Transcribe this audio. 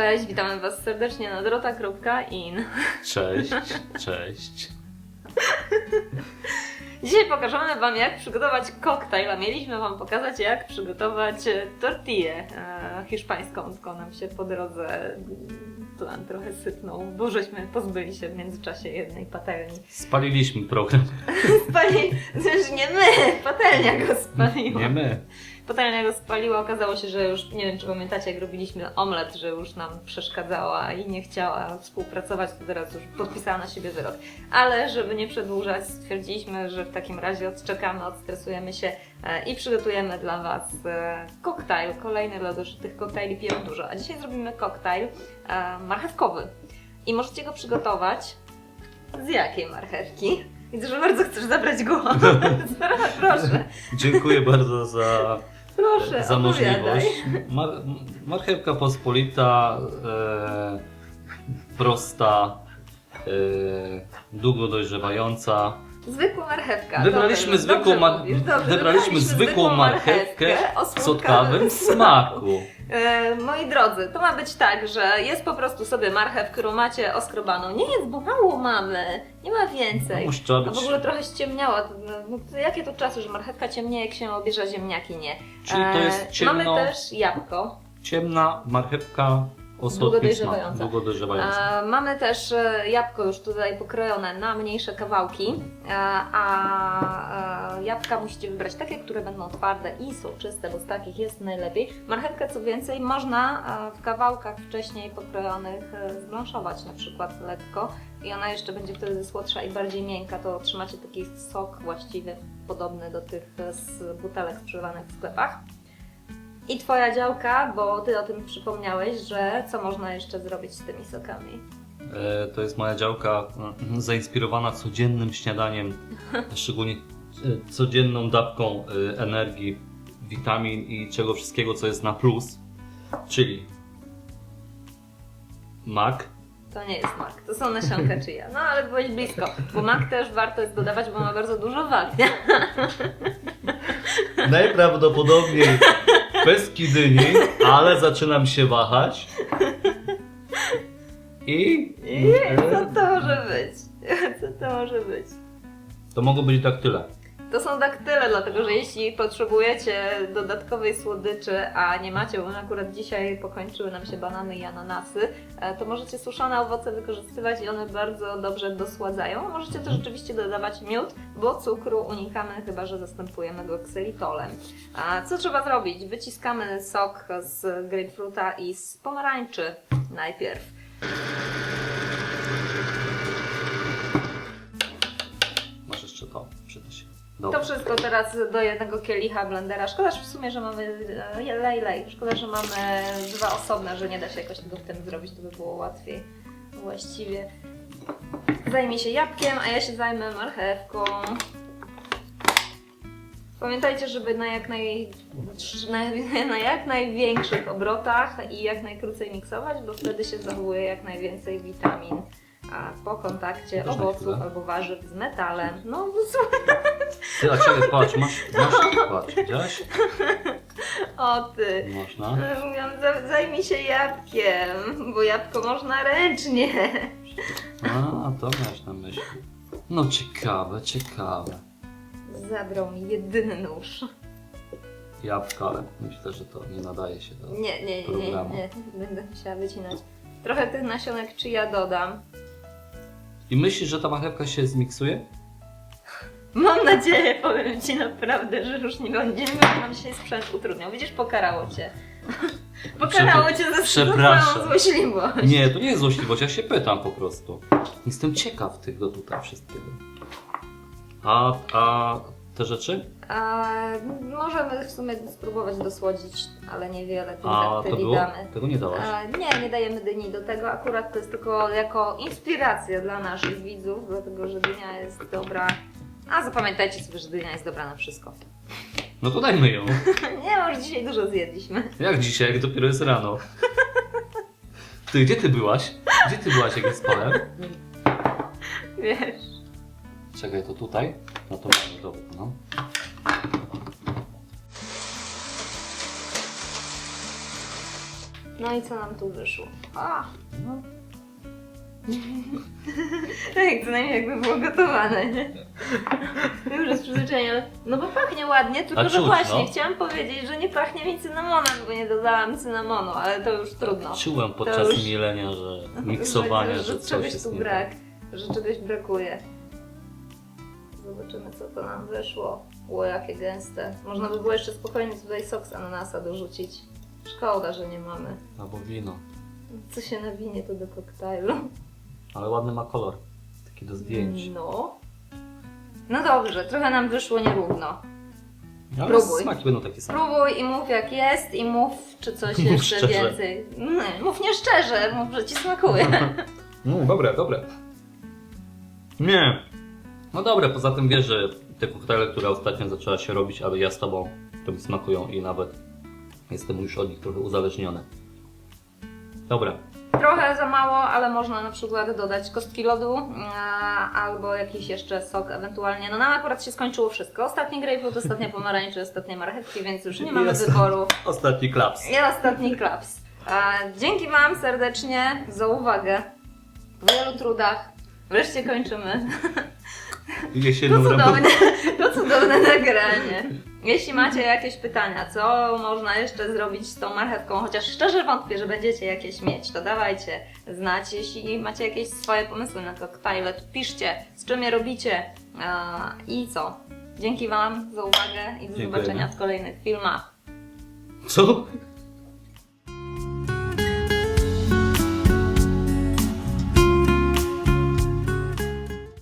Cześć, witamy Was serdecznie na dorota.in. Cześć, cześć. Dzisiaj pokażemy Wam, jak przygotować koktajl, a mieliśmy Wam pokazać, jak przygotować tortillę hiszpańską, tylko nam się po drodze plan trochę sypnął, bo żeśmy pozbyli się w międzyczasie jednej patelni. Spaliliśmy program. Znaczy nie my, patelnia go spaliła. Nie my. Patelnia go spaliła, okazało się, że już, nie wiem czy pamiętacie, jak robiliśmy omlet, że już nam przeszkadzała i nie chciała współpracować, to teraz już podpisała na siebie wyrok. Ale żeby nie przedłużać, stwierdziliśmy, że w takim razie odczekamy, odstresujemy się i przygotujemy dla Was koktajl. Kolejny lodoż tych koktajli pijemy dużo, a dzisiaj zrobimy koktajl marchewkowy. I możecie go przygotować z jakiej marchewki? Widzę, że bardzo chcesz zabrać głos. Proszę. Dziękuję bardzo za Proszę, możliwość. Marchewka pospolita, prosta, długo dojrzewająca. Zwykła marchewka. Wybraliśmy zwykłą marchewkę z słodkawym smaku. Moi drodzy, to ma być tak, że jest po prostu sobie marchew, którą macie oskrobaną. Nie jest, bo mało mamy. Nie ma więcej. No, a w ogóle trochę ściemniała. No, jakie to czasy, że marchewka ciemnieje, jak się obierza, ziemniaki nie. Czyli to jest ciemno, mamy też jabłko. Ciemna marchewka o słodkim smaku. Długo dojrzewająca. Mamy też jabłko już tutaj pokrojone na mniejsze kawałki, a jabłka musicie wybrać takie, które będą twarde i soczyste, bo z takich jest najlepiej. Marchewkę co więcej można w kawałkach wcześniej pokrojonych zblanszować na przykład lekko i ona jeszcze będzie wtedy słodsza i bardziej miękka, to otrzymacie taki sok właściwie podobny do tych z butelek sprzedawanych w sklepach. I Twoja działka, bo Ty o tym przypomniałeś, że co można jeszcze zrobić z tymi sokami? To jest moja działka zainspirowana codziennym śniadaniem, szczególnie codzienną dawką energii, witamin i czego wszystkiego, co jest na plus, czyli mak. To nie jest mak, to są nasionka chia. No ale byłeś blisko, bo mak też warto jest dodawać, bo ma bardzo dużo wapnia. Najprawdopodobniej pestki dyni, ale zaczynam się wahać. I Co to może być? Co to może być? to mogą być daktyle. To są daktyle, dlatego że jeśli potrzebujecie dodatkowej słodyczy, a nie macie, bo akurat dzisiaj pokończyły nam się banany i ananasy, to możecie suszone owoce wykorzystywać i one bardzo dobrze dosładzają. Możecie też rzeczywiście dodawać miód, bo cukru unikamy, chyba że zastępujemy go ksylitolem. A co trzeba zrobić? Wyciskamy sok z grapefruta i z pomarańczy najpierw. Masz jeszcze to, przyda się. To wszystko teraz do jednego kielicha blendera. Szkoda, że w sumie, że mamy lej. Szkoda, że mamy dwa osobne, że nie da się jakoś tego w tym zrobić, to by było łatwiej. Właściwie zajmij się jabłkiem, a ja się zajmę marchewką. Pamiętajcie, żeby na jak największych obrotach i jak najkrócej miksować, bo wtedy się zachowuje jak najwięcej witamin. A po kontakcie owoców albo warzyw z metalem. No Ty, a ciebie patrz, masz, patrz, widziałaś? O ty! Można. Mówiłam, zajmij się jabłkiem, bo jabłko można ręcznie. A, to miałeś na myśli. No ciekawe. Zabrał mi jedyny nóż. Jabłka, ale myślę, że to nie nadaje się do Nie. programu. Będę musiała wycinać. Trochę tych nasionek chia dodam. I myślisz, że ta marchewka się zmiksuje? Mam nadzieję, powiem Ci naprawdę, że już nie będziemy, bo nam się sprzęt utrudniał. Widzisz, pokarało Cię. Pokarało Cię za swoją złośliwość. Nie, to nie jest złośliwość, ja się pytam po prostu. Jestem ciekaw tego tutaj wszystkiego. A te rzeczy? Możemy w sumie spróbować dosłodzić, ale niewiele tych A to daktyli było? damy. Tego nie dałaś? Nie dajemy dyni do tego. Akurat to jest tylko jako inspiracja dla naszych widzów, dlatego że dynia jest dobra. A zapamiętajcie sobie, że dynia jest dobra na wszystko. No to dajmy ją. Nie, może dzisiaj dużo zjedliśmy. Jak dzisiaj, jak dopiero jest rano? Ty, gdzie ty byłaś? Jak ja spałem? Wiesz. Czekaj, to tutaj? No to mamy, dobra, no. No i co nam tu wyszło? A, No. tak, co najmniej jakby było gotowane, nie? Już jest przyzwyczajenie, ale... No bo pachnie ładnie, tylko A że czuć, właśnie, no. chciałam powiedzieć, że nie pachnie mi cynamonem, bo nie dodałam cynamonu, ale to już trudno. Czułem podczas już- mielenia, że miksowania, że coś czegoś jest tu nie brak, tak. że czegoś brakuje. Zobaczymy, co to nam wyszło. Ło, jakie gęste. Można by było jeszcze spokojnie tutaj sok z ananasa dorzucić. Szkoda, że nie mamy. Albo wino. Co się nawinie to do koktajlu? Ale ładny ma kolor. Taki do zdjęć. No. No dobrze, trochę nam wyszło nierówno. Ale Próbuj. smaki będą takie same. Próbuj i mów jak jest i mów, czy coś Mów jeszcze szczerze. więcej. Nie, mów nie szczerze, mów, że ci smakuje. Dobre, dobre. Nie. No dobre, poza tym wiesz, że te koktajle, które ostatnio zaczęła się robić, ale ja z tobą, to mi smakują i nawet jestem już od nich trochę uzależniony. Dobra. Trochę za mało, ale można na przykład dodać kostki lodu albo jakiś jeszcze sok ewentualnie. No nam akurat się skończyło wszystko. Ostatni grapefruit, ostatnia pomarańcza, ostatnie marchewki, więc już nie mamy Jest. wyboru. Ostatni klaps. I ostatni klaps. Dzięki Wam serdecznie za uwagę. W wielu trudach. Wreszcie kończymy. Jesienną To cudowne nagranie. Jeśli macie jakieś pytania, co można jeszcze zrobić z tą marchewką, chociaż szczerze wątpię, że będziecie jakieś mieć, to dawajcie znać. Jeśli macie jakieś swoje pomysły na koktajle, to piszcie, z czym je robicie i co. Dzięki Wam za uwagę i do Dziękujemy. zobaczenia w kolejnych filmach. Co?